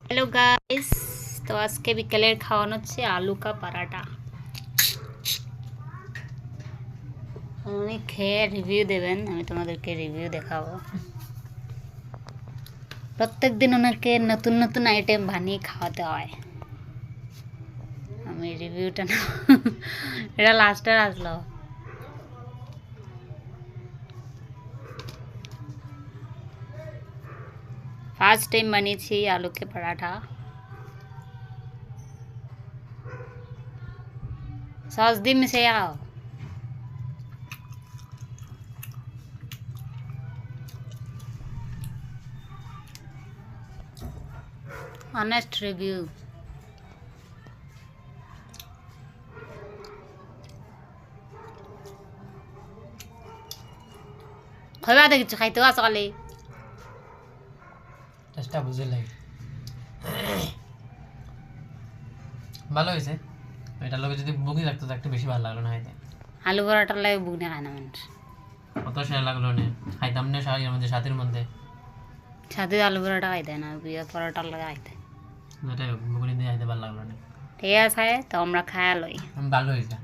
Hello guys, তো আজকে বিকেলের খাওয়ানো হচ্ছে আলু কা পরাঠা। উনি খেয়ে রিভিউ দেবেন, আমি তোমাদেরকে রিভিউ দেখাবো। প্রত্যেক দিন ওনাকে নতুন নতুন আইটেম বানিয়ে খাওয়াতে হয়। আমি রিভিউটা না এটা লাস্টে আসলো। ফার্স্ট টাইম বানিয়েছি আলু কে পরাঠা। সস দিয়ে মিশে आओ। Honest review. খাইবা কিছু খাইতে সকালে চেষ্টা বুঝে লাগে ভালো হয়েছে। এটার লগে যদি বুকি লাগতো তো একটু বেশি ভালো লাগলো না খাইতে। আলু পরাঠার লাগে বুগনে খায় না মানুষ। অত সেরা লাগলো না খাইতাম না শাড়ির মধ্যে সাথের মধ্যে সাথে আলু পরাঠা খাইতে না, পরাঠার লাগে খাইতে। যেটা বুকুনি দিয়ে খাইতে ভালো লাগলো না। ঠিক আছে, তো আমরা খায়া লই। ভালো হয়েছে।